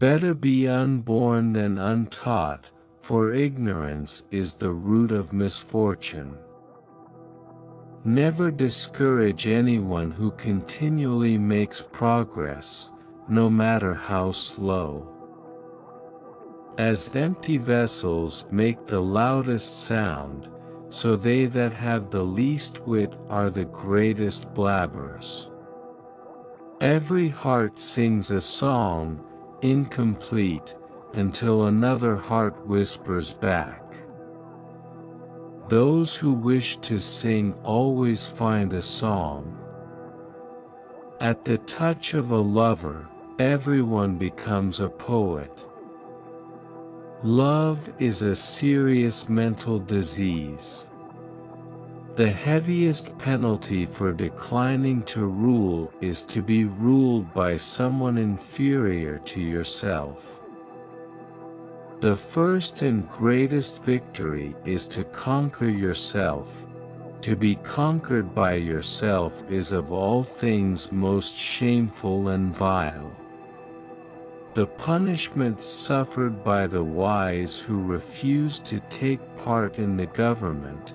Better be unborn than untaught, for ignorance is the root of misfortune. Never discourage anyone who continually makes progress, no matter how slow. As empty vessels make the loudest sound, so they that have the least wit are the greatest blabbers. Every heart sings a song, incomplete, until another heart whispers back. Those who wish to sing always find a song. At the touch of a lover, everyone becomes a poet. Love is a serious mental disease. The heaviest penalty for declining to rule is to be ruled by someone inferior to yourself. The first and greatest victory is to conquer yourself. To be conquered by yourself is of all things most shameful and vile. The punishment suffered by the wise who refuse to take part in the government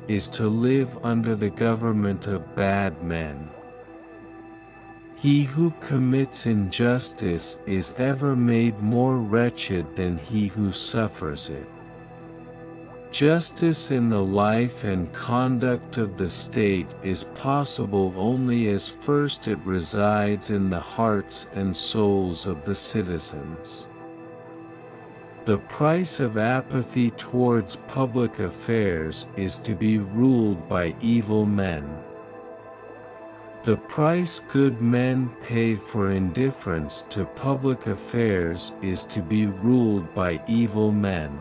is to live under the government of bad men. He who commits injustice is ever made more wretched than he who suffers it. Justice in the life and conduct of the state is possible only as first it resides in the hearts and souls of the citizens. The price of apathy towards public affairs is to be ruled by evil men. The price good men pay for indifference to public affairs is to be ruled by evil men.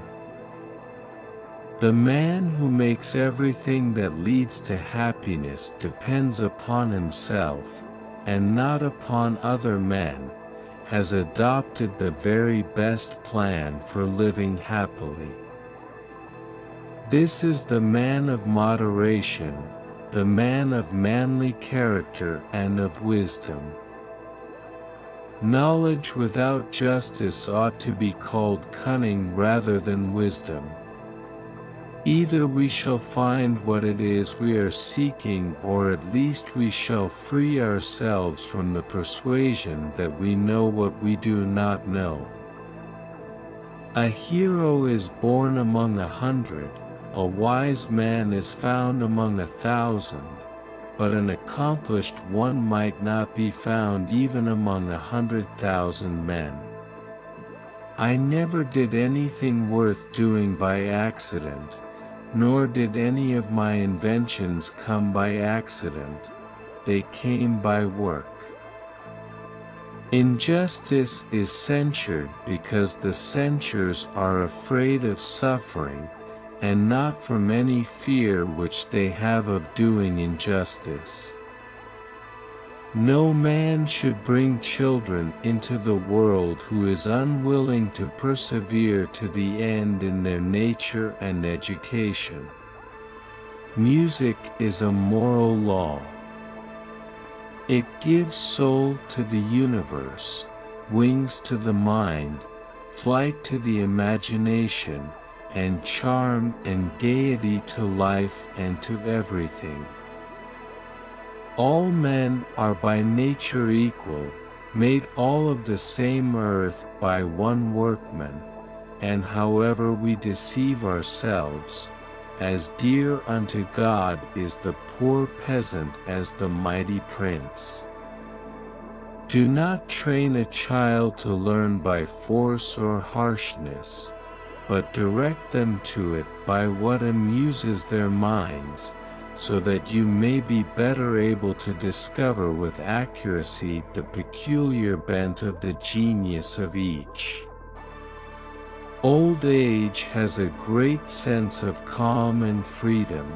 The man who makes everything that leads to happiness depends upon himself, and not upon other men, has adopted the very best plan for living happily. This is the man of moderation, the man of manly character and of wisdom. Knowledge without justice ought to be called cunning rather than wisdom. Either we shall find what it is we are seeking, or at least we shall free ourselves from the persuasion that we know what we do not know. A hero is born among 100, a wise man is found among 1,000, but an accomplished one might not be found even among 100,000 men. I never did anything worth doing by accident, nor did any of my inventions come by accident, they came by work. Injustice is censured because the censors are afraid of suffering, and not from any fear which they have of doing injustice. No man should bring children into the world who is unwilling to persevere to the end in their nature and education. Music is a moral law. It gives soul to the universe, wings to the mind, flight to the imagination, and charm and gaiety to life and to everything. All men are by nature equal, made all of the same earth by one workman, and however we deceive ourselves, as dear unto God is the poor peasant as the mighty prince. Do not train a child to learn by force or harshness, but direct them to it by what amuses their minds, so that you may be better able to discover with accuracy the peculiar bent of the genius of each. Old age has a great sense of calm and freedom.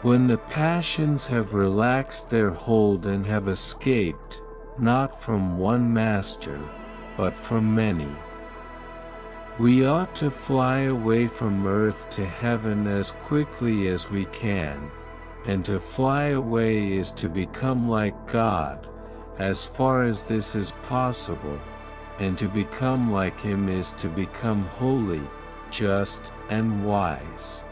When the passions have relaxed their hold and have escaped, not from one master, but from many. We ought to fly away from earth to heaven as quickly as we can, and to fly away is to become like God, as far as this is possible, and to become like him is to become holy, just, and wise.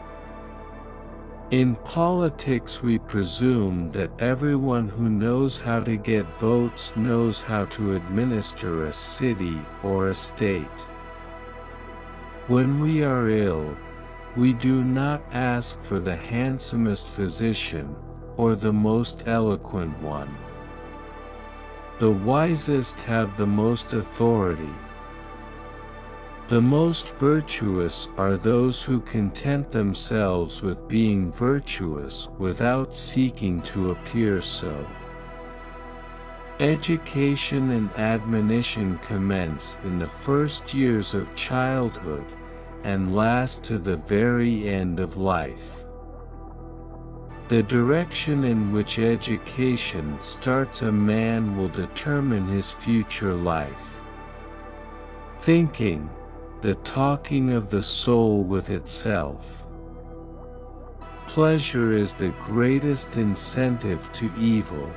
In politics we presume that everyone who knows how to get votes knows how to administer a city or a state. When we are ill, we do not ask for the handsomest physician, or the most eloquent one. The wisest have the most authority. The most virtuous are those who content themselves with being virtuous without seeking to appear so. Education and admonition commence in the first years of childhood, and last to the very end of life. The direction in which education starts a man will determine his future life. Thinking, the talking of the soul with itself. Pleasure is the greatest incentive to evil.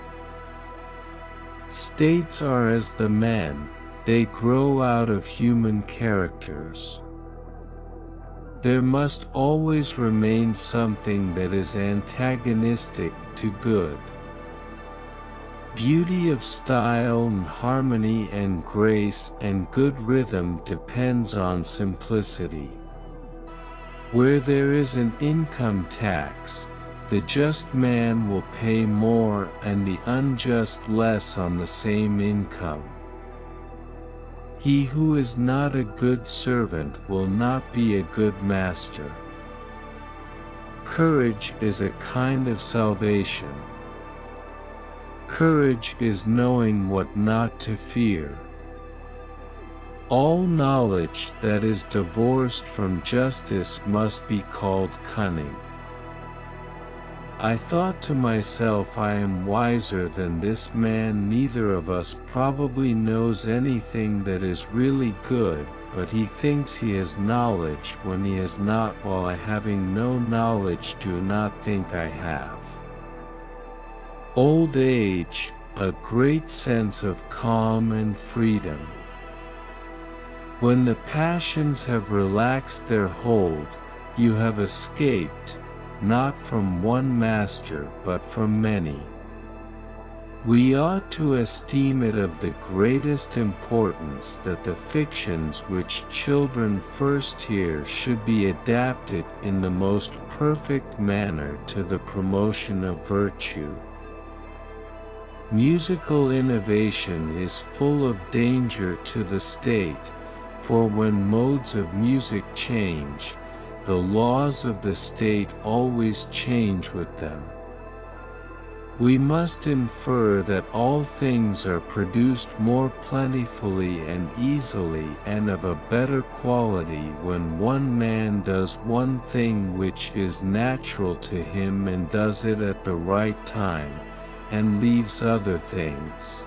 States are as the men, they grow out of human characters. There must always remain something that is antagonistic to good. Beauty of style and harmony and grace and good rhythm depends on simplicity. Where there is an income tax, the just man will pay more and the unjust less on the same income. He who is not a good servant will not be a good master. Courage is a kind of salvation. Courage is knowing what not to fear. All knowledge that is divorced from justice must be called cunning. I thought to myself, I am wiser than this man. Neither of us probably knows anything that is really good, but he thinks he has knowledge when he has not, while I, having no knowledge, do not think I have. Old age, a great sense of calm and freedom. When the passions have relaxed their hold, you have escaped, not from one master but from many. We ought to esteem it of the greatest importance that the fictions which children first hear should be adapted in the most perfect manner to the promotion of virtue. Musical innovation is full of danger to the state, for when modes of music change, the laws of the state always change with them. We must infer that all things are produced more plentifully and easily and of a better quality when one man does one thing which is natural to him and does it at the right time, and leaves other things.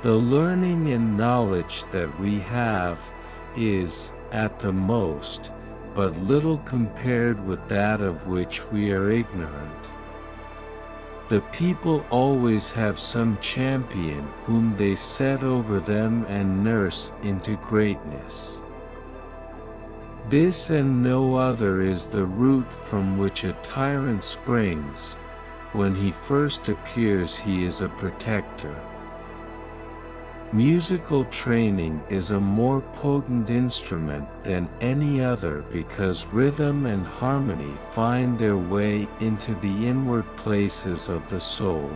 The learning and knowledge that we have is, at the most, but little compared with that of which we are ignorant. The people always have some champion whom they set over them and nurse into greatness. This and no other is the root from which a tyrant springs. When he first appears, he is a protector. Musical training is a more potent instrument than any other because rhythm and harmony find their way into the inward places of the soul.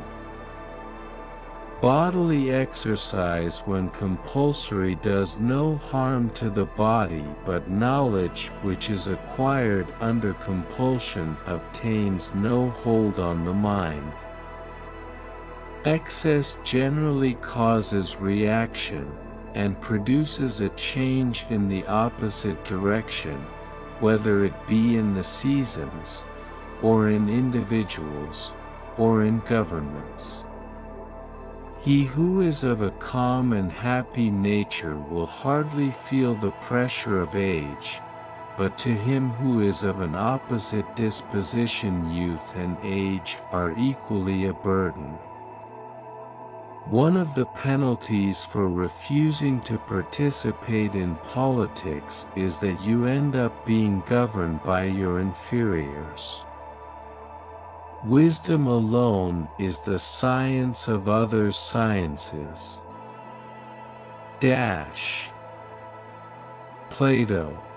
Bodily exercise when compulsory does no harm to the body, but knowledge which is acquired under compulsion obtains no hold on the mind. Excess generally causes reaction, and produces a change in the opposite direction, whether it be in the seasons, or in individuals, or in governments. He who is of a calm and happy nature will hardly feel the pressure of age, but to him who is of an opposite disposition youth and age are equally a burden. One of the penalties for refusing to participate in politics is that you end up being governed by your inferiors. Wisdom alone is the science of other sciences. Plato.